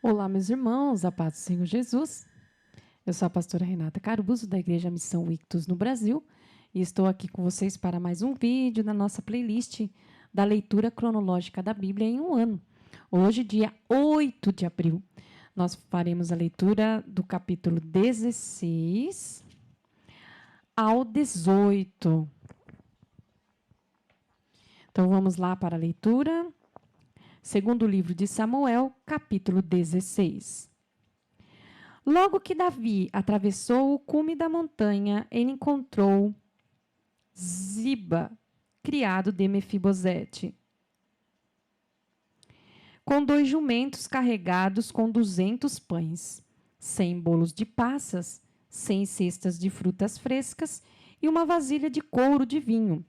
Olá, meus irmãos, a paz do Senhor Jesus. Eu sou a pastora Renata Caruso, da Igreja Missão Ictus no Brasil, e estou aqui com vocês para mais um vídeo na nossa playlist da leitura cronológica da Bíblia em um ano. Hoje, dia 8 de abril, nós faremos a leitura do capítulo 16 ao 18. Então, vamos lá para a leitura. Segundo livro de Samuel, capítulo 16. Logo que Davi atravessou o cume da montanha, ele encontrou Ziba, criado de Mefibosete, com 2 jumentos carregados com 200 pães, 100 bolos de passas, 100 cestas de frutas frescas e uma vasilha de couro de vinho.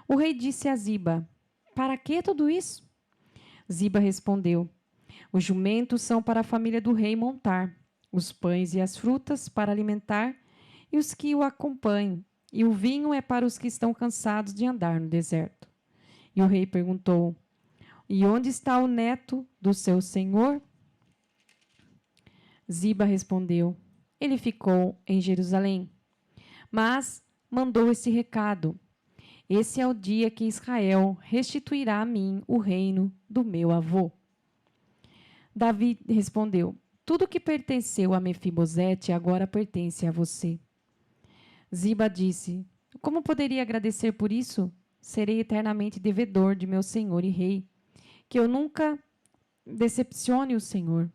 O rei disse a Ziba: "Para que tudo isso?" Ziba respondeu: "Os jumentos são para a família do rei montar, os pães e as frutas para alimentar e os que o acompanham, e o vinho é para os que estão cansados de andar no deserto." E o rei perguntou: "E onde está o neto do seu senhor?" Ziba respondeu: "Ele ficou em Jerusalém, mas mandou esse recado: esse é o dia que Israel restituirá a mim o reino do meu avô." Davi respondeu: "Tudo que pertenceu a Mefibosete agora pertence a você." Ziba disse: "Como poderia agradecer por isso? Serei eternamente devedor de meu senhor e rei. Que eu nunca decepcione o Senhor."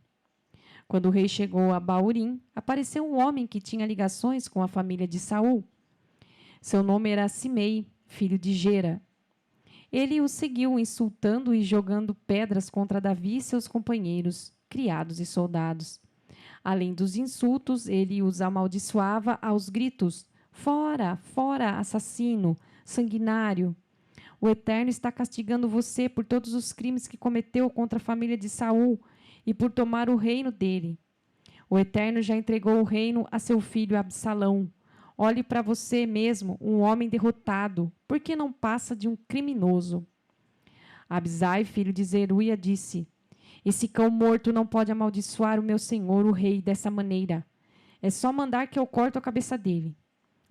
Quando o rei chegou a Baurim, apareceu um homem que tinha ligações com a família de Saul. Seu nome era Simei, filho de Gera. Ele o seguiu, insultando e jogando pedras contra Davi e seus companheiros, criados e soldados. Além dos insultos, ele os amaldiçoava aos gritos: "Fora, fora, assassino, sanguinário! O Eterno está castigando você por todos os crimes que cometeu contra a família de Saul e por tomar o reino dele. O Eterno já entregou o reino a seu filho Absalão. Olhe para você mesmo, um homem derrotado, porque não passa de um criminoso." Abisai, filho de Zeruia, disse: "Esse cão morto não pode amaldiçoar o meu senhor, o rei, dessa maneira. É só mandar que eu corte a cabeça dele."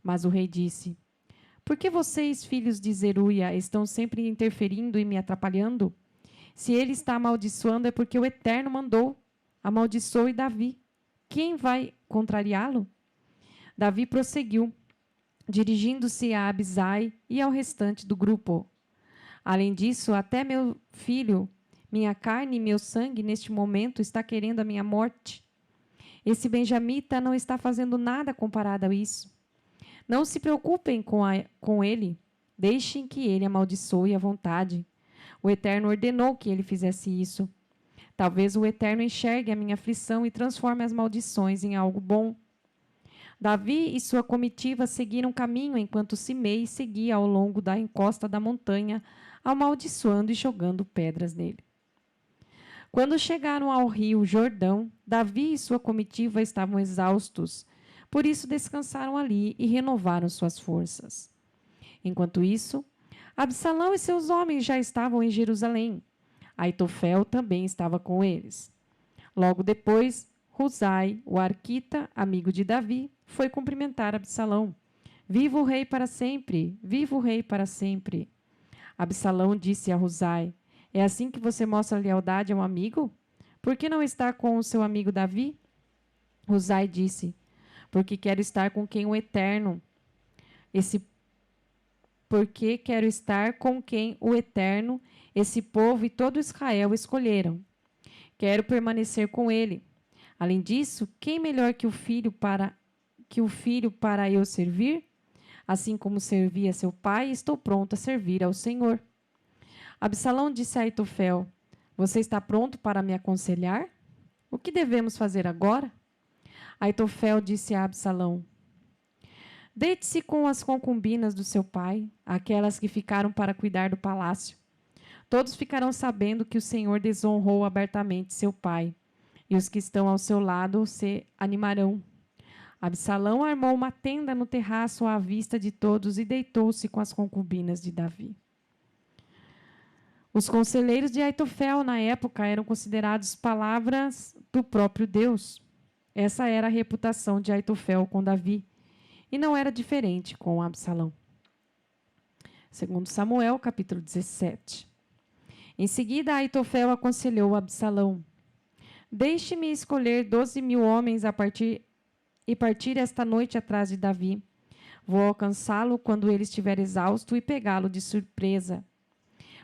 Mas o rei disse: "Por que vocês, filhos de Zeruia, estão sempre interferindo e me atrapalhando? Se ele está amaldiçoando é porque o Eterno mandou. Amaldiçoe Davi. Quem vai contrariá-lo?" Davi prosseguiu, dirigindo-se a Abisai e ao restante do grupo: "Além disso, até meu filho, minha carne e meu sangue, neste momento, está querendo a minha morte. Esse benjamita não está fazendo nada comparado a isso. Não se preocupem com ele. Deixem que ele amaldiçoe à vontade. O Eterno ordenou que ele fizesse isso. Talvez o Eterno enxergue a minha aflição e transforme as maldições em algo bom." Davi e sua comitiva seguiram caminho enquanto Simei seguia ao longo da encosta da montanha, amaldiçoando e jogando pedras nele. Quando chegaram ao rio Jordão, Davi e sua comitiva estavam exaustos, por isso descansaram ali e renovaram suas forças. Enquanto isso, Absalão e seus homens já estavam em Jerusalém. Aitofel também estava com eles. Logo depois, Husai, o arquita, amigo de Davi, foi cumprimentar Absalão. "Viva o rei para sempre! Viva o rei para sempre!" Absalão disse a Husai: "É assim que você mostra lealdade a um amigo? Por que não está com o seu amigo Davi?" Husai disse: "Porque quero estar com quem o Eterno, esse porque quero estar com quem o Eterno, esse povo e todo Israel escolheram. Quero permanecer com ele. Além disso, quem melhor que o filho para eu servir? Assim como servi a seu pai, estou pronto a servir ao Senhor." Absalão disse a Aitofel: "Você está pronto para me aconselhar? O que devemos fazer agora?" Aitofel disse a Absalão: "Deite-se com as concubinas do seu pai, aquelas que ficaram para cuidar do palácio. Todos ficarão sabendo que o Senhor desonrou abertamente seu pai, e os que estão ao seu lado se animarão." Absalão armou uma tenda no terraço à vista de todos e deitou-se com as concubinas de Davi. Os conselheiros de Aitofel, na época, eram considerados palavras do próprio Deus. Essa era a reputação de Aitofel com Davi, e não era diferente com Absalão. Segundo Samuel, capítulo 17. Em seguida, Aitofel aconselhou Absalão: deixe-me escolher 12.000 homens e partir esta noite atrás de Davi. Vou alcançá-lo quando ele estiver exausto e pegá-lo de surpresa.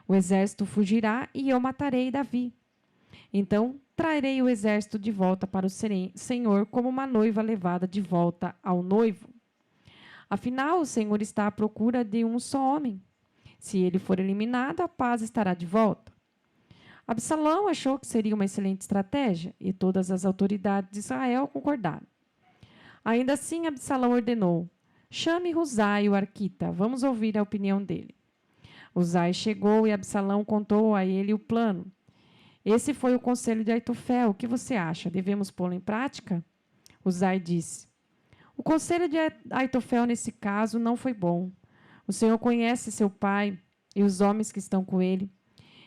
O exército fugirá e eu matarei Davi. Então trarei o exército de volta para o Senhor como uma noiva levada de volta ao noivo. Afinal, o Senhor está à procura de um só homem. Se ele for eliminado, a paz estará de volta. Absalão achou que seria uma excelente estratégia e todas as autoridades de Israel concordaram. Ainda assim, Absalão ordenou: chame Husai, o arquita, vamos ouvir a opinião dele. Husai chegou e Absalão contou a ele o plano. Esse foi o conselho de Aitofel. O que você acha? Devemos pô-lo em prática? Husai disse: o conselho de Aitofel nesse caso não foi bom. O Senhor conhece seu pai e os homens que estão com ele.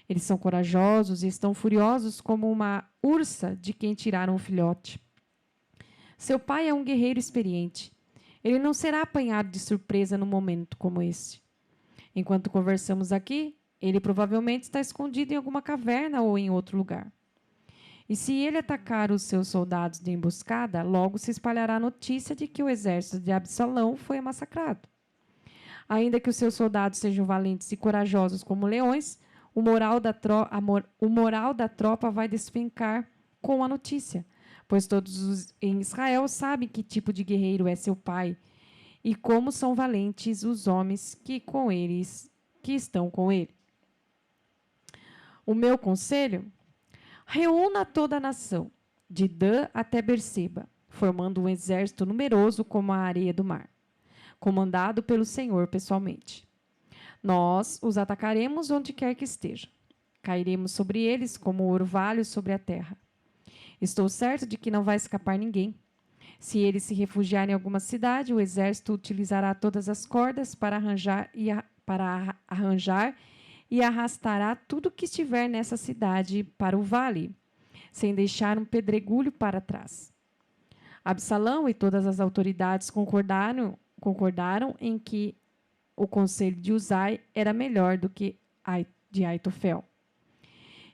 Eles são corajosos e estão furiosos como uma ursa de quem tiraram o filhote. Seu pai é um guerreiro experiente. Ele não será apanhado de surpresa num momento como esse. Enquanto conversamos aqui, ele provavelmente está escondido em alguma caverna ou em outro lugar. E se ele atacar os seus soldados de emboscada, logo se espalhará a notícia de que o exército de Absalão foi massacrado. Ainda que os seus soldados sejam valentes e corajosos como leões, o moral da tropa vai despencar com a notícia, pois todos em Israel sabem que tipo de guerreiro é seu pai e como são valentes os homens que estão com ele. O meu conselho: reúna toda a nação, de Dan até Berseba, formando um exército numeroso como a areia do mar, comandado pelo Senhor pessoalmente. Nós os atacaremos onde quer que estejam. Cairemos sobre eles como orvalho sobre a terra. Estou certo de que não vai escapar ninguém. Se eles se refugiarem em alguma cidade, o exército utilizará todas as cordas para arranjar e arrastará tudo que estiver nessa cidade para o vale, sem deixar um pedregulho para trás. Absalão e todas as autoridades concordaram em que o conselho de Husai era melhor do que de Aitofel.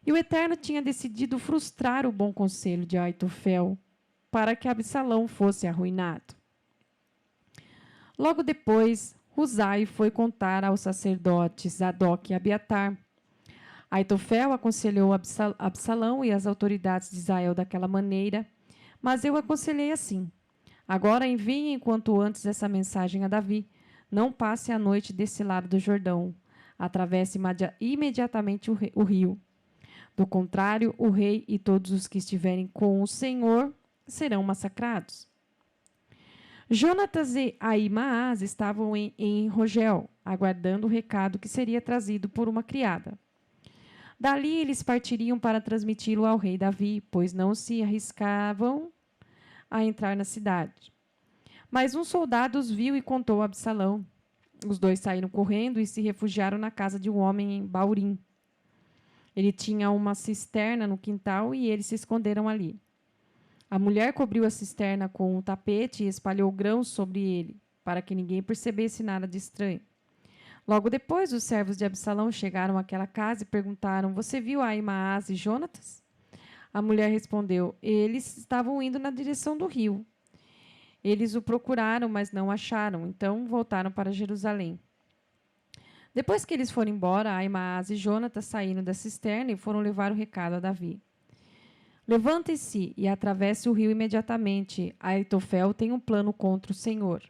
E o Eterno tinha decidido frustrar o bom conselho de Aitofel para que Absalão fosse arruinado. Logo depois, Husai foi contar aos sacerdotes Zadok e Abiatar. Aitofel aconselhou Absalão e as autoridades de Israel daquela maneira, mas eu aconselhei assim: agora enviem enquanto antes essa mensagem a Davi. Não passe a noite desse lado do Jordão. Atravesse imediatamente o rio. Do contrário, o rei e todos os que estiverem com o Senhor serão massacrados. Jonatas e Ahimaás estavam em Rogel, aguardando o recado que seria trazido por uma criada. Dali eles partiriam para transmiti-lo ao rei Davi, pois não se arriscavam a entrar na cidade. Mas um soldado os viu e contou a Absalão. Os dois saíram correndo e se refugiaram na casa de um homem em Baurim. Ele tinha uma cisterna no quintal e eles se esconderam ali. A mulher cobriu a cisterna com um tapete e espalhou grãos sobre ele, para que ninguém percebesse nada de estranho. Logo depois, os servos de Absalão chegaram àquela casa e perguntaram: você viu Ahimaás e Jonatas? A mulher respondeu: eles estavam indo na direção do rio. Eles o procuraram, mas não acharam, então voltaram para Jerusalém. Depois que eles foram embora, Ahimaás e Jonatas saíram da cisterna e foram levar o recado a Davi. Levante-se e atravesse o rio imediatamente. Aitofel tem um plano contra o Senhor.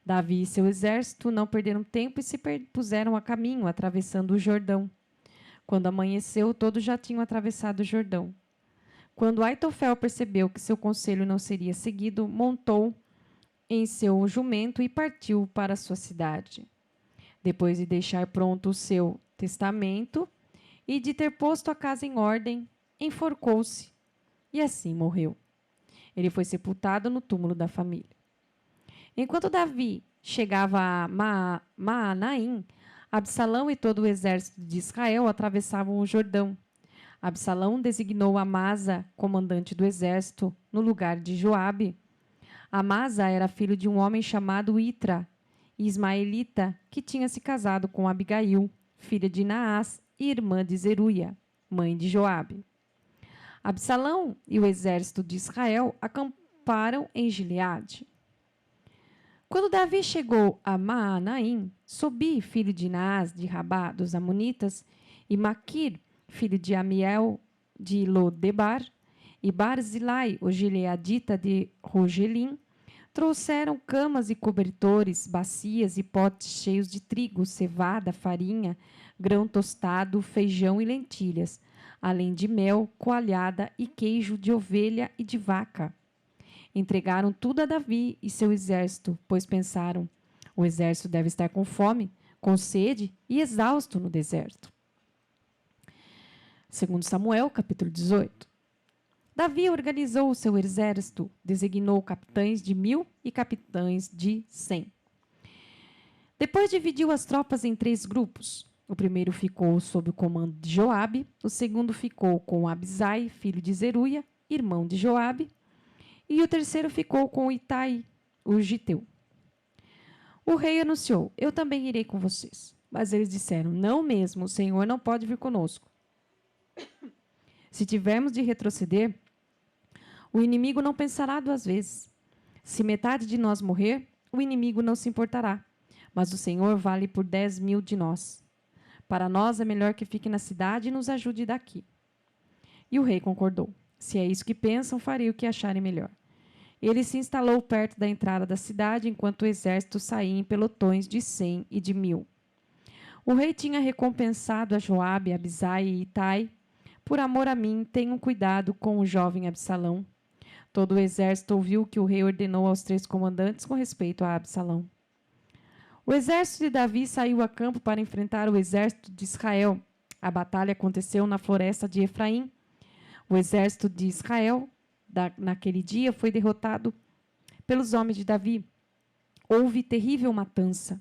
Davi e seu exército não perderam tempo e se puseram a caminho, atravessando o Jordão. Quando amanheceu, todos já tinham atravessado o Jordão. Quando Aitofel percebeu que seu conselho não seria seguido, montou em seu jumento e partiu para sua cidade. Depois de deixar pronto o seu testamento e de ter posto a casa em ordem, enforcou-se e assim morreu. Ele foi sepultado no túmulo da família. Enquanto Davi chegava a Maanaim, Absalão e todo o exército de Israel atravessavam o Jordão. Absalão designou Amasa, comandante do exército, no lugar de Joabe. Amasa era filho de um homem chamado Itra, ismaelita, que tinha se casado com Abigail, filha de Naás e irmã de Zeruia, mãe de Joabe. Absalão e o exército de Israel acamparam em Gileade. Quando Davi chegou a Maanaim, Sobi, filho de Naás de Rabá dos Amonitas, e Maquir, filho de Amiel de Lodebar, e Barzilai, o gileadita de Rogelim, trouxeram camas e cobertores, bacias e potes cheios de trigo, cevada, farinha, grão tostado, feijão e lentilhas, além de mel, coalhada e queijo de ovelha e de vaca. Entregaram tudo a Davi e seu exército, pois pensaram: o exército deve estar com fome, com sede e exausto no deserto. Segundo Samuel, capítulo 18. Davi organizou o seu exército, designou capitães de 1000 e capitães de 100. Depois dividiu as tropas em 3 grupos. O primeiro ficou sob o comando de Joabe, o segundo ficou com Abisai, filho de Zeruia, irmão de Joabe, e o terceiro ficou com Itai, o giteu. O rei anunciou: eu também irei com vocês. Mas eles disseram: não mesmo, o Senhor não pode vir conosco. Se tivermos de retroceder, o inimigo não pensará 2 vezes. Se metade de nós morrer, o inimigo não se importará. Mas o Senhor vale por 10.000 de nós. Para nós é melhor que fique na cidade e nos ajude daqui. E o rei concordou. Se é isso que pensam, farei o que acharem melhor. Ele se instalou perto da entrada da cidade, enquanto o exército saía em pelotões de 100 e de 1000. O rei tinha recompensado a Joabe, Abisai e Itai. Por amor a mim, tenham cuidado com o jovem Absalão. Todo o exército ouviu o que o rei ordenou aos 3 comandantes com respeito a Absalão. O exército de Davi saiu a campo para enfrentar o exército de Israel. A batalha aconteceu na floresta de Efraim. O exército de Israel, naquele dia, foi derrotado pelos homens de Davi. Houve terrível matança.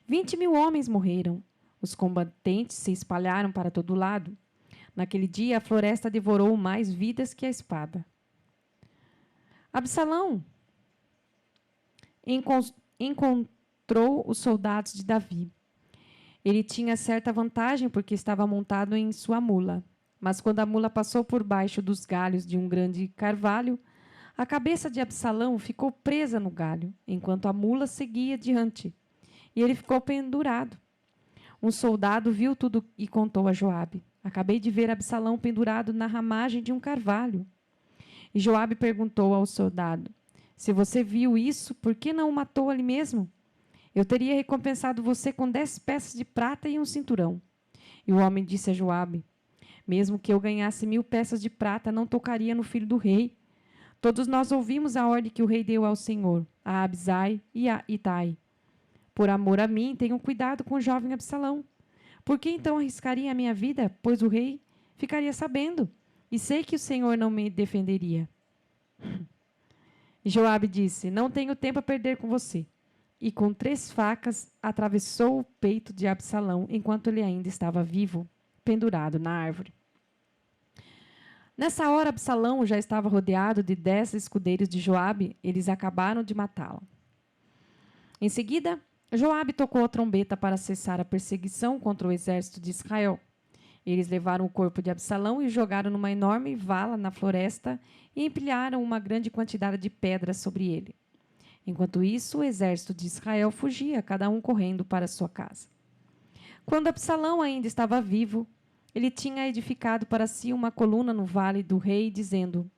20.000 homens morreram. Os combatentes se espalharam para todo lado. Naquele dia, a floresta devorou mais vidas que a espada. Absalão encontrou os soldados de Davi. Ele tinha certa vantagem porque estava montado em sua mula. Mas quando a mula passou por baixo dos galhos de um grande carvalho, a cabeça de Absalão ficou presa no galho, enquanto a mula seguia diante, e ele ficou pendurado. Um soldado viu tudo e contou a Joabe: acabei de ver Absalão pendurado na ramagem de um carvalho. E Joabe perguntou ao soldado: se você viu isso, por que não o matou ali mesmo? Eu teria recompensado você com 10 peças de prata e um cinturão. E o homem disse a Joabe: mesmo que eu ganhasse 1000 peças de prata, não tocaria no filho do rei. Todos nós ouvimos a ordem que o rei deu ao Senhor, a Abisai e a Itai. Por amor a mim, tenham cuidado com o jovem Absalão. Por que então arriscaria a minha vida, pois o rei ficaria sabendo? E sei que o Senhor não me defenderia. Joabe disse: não tenho tempo a perder com você. E com 3 facas atravessou o peito de Absalão enquanto ele ainda estava vivo, pendurado na árvore. Nessa hora, Absalão já estava rodeado de 10 escudeiros de Joabe. Eles acabaram de matá-lo. Em seguida, Joabe tocou a trombeta para cessar a perseguição contra o exército de Israel. Eles levaram o corpo de Absalão e o jogaram numa enorme vala na floresta e empilharam uma grande quantidade de pedras sobre ele. Enquanto isso, o exército de Israel fugia, cada um correndo para sua casa. Quando Absalão ainda estava vivo, ele tinha edificado para si uma coluna no vale do rei, dizendo: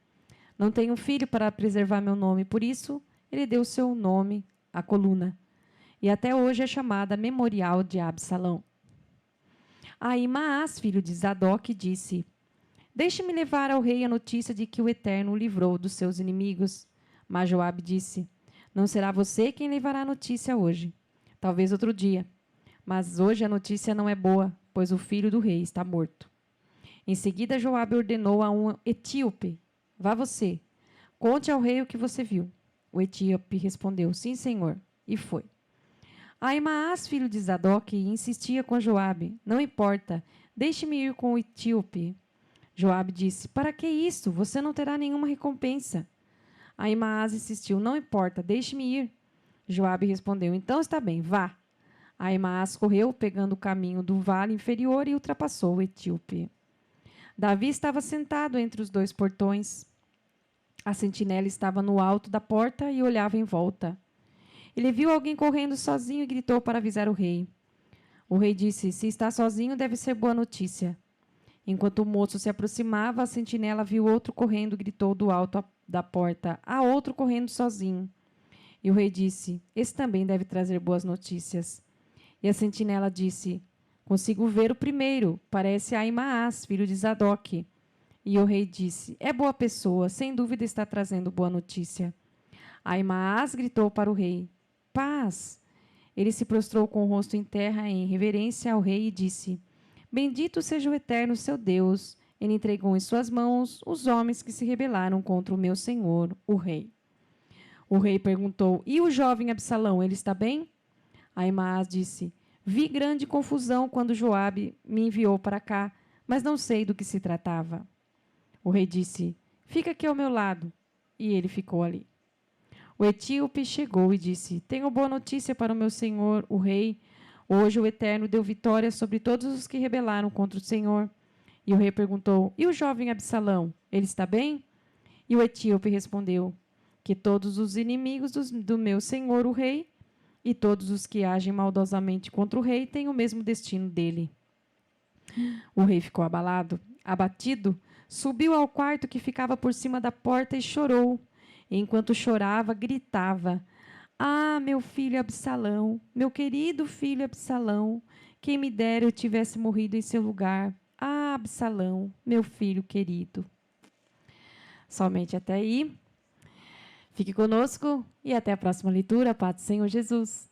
não tenho filho para preservar meu nome, por isso ele deu seu nome à coluna. E até hoje é chamada Memorial de Absalão. Ahimaás, filho de Zadok, disse: deixe-me levar ao rei a notícia de que o Eterno o livrou dos seus inimigos. Mas Joabe disse: não será você quem levará a notícia hoje. Talvez outro dia. Mas hoje a notícia não é boa, pois o filho do rei está morto. Em seguida, Joabe ordenou a um etíope: vá você, conte ao rei o que você viu. O etíope respondeu: sim, senhor, e foi. Ahimaás, filho de Zadok, insistia com Joabe: Não importa, deixe-me ir com o etíope. Joabe disse: Para que isso? Você não terá nenhuma recompensa. Ahimaás insistiu: Não importa, deixe-me ir. Joabe respondeu: Então está bem, vá. Ahimaás correu, pegando o caminho do vale inferior e ultrapassou o etíope. Davi estava sentado entre os dois portões. A sentinela estava no alto da porta e olhava em volta. Ele viu alguém correndo sozinho e gritou para avisar o rei. O rei disse: Se está sozinho, deve ser boa notícia. Enquanto o moço se aproximava, a sentinela viu outro correndo e gritou do alto da porta: Há outro correndo sozinho. E o rei disse: Esse também deve trazer boas notícias. E a sentinela disse: Consigo ver o primeiro, parece Ahimaás, filho de Zadok. E o rei disse: É boa pessoa, sem dúvida está trazendo boa notícia. Ahimaás gritou para o rei: Paz! Ele se prostrou com o rosto em terra em reverência ao rei e disse: Bendito seja o Eterno, seu Deus. Ele entregou em suas mãos os homens que se rebelaram contra o meu senhor, o rei. O rei perguntou: E o jovem Absalão, ele está bem? Ahimaás disse: Vi grande confusão quando Joabe me enviou para cá, mas não sei do que se tratava. O rei disse: Fica aqui ao meu lado. E ele ficou ali. O etíope chegou e disse: Tenho boa notícia para o meu senhor, o rei. Hoje o Eterno deu vitória sobre todos os que rebelaram contra o Senhor. E o rei perguntou: E o jovem Absalão, ele está bem? E o etíope respondeu: Que todos os inimigos do meu senhor, o rei, e todos os que agem maldosamente contra o rei têm o mesmo destino dele. O rei ficou abatido, subiu ao quarto que ficava por cima da porta e chorou. E enquanto chorava, gritava: Ah, meu filho Absalão, meu querido filho Absalão, quem me dera eu tivesse morrido em seu lugar. Ah, Absalão, meu filho querido. Somente até aí. Fique conosco e até a próxima leitura. Paz do Senhor Jesus.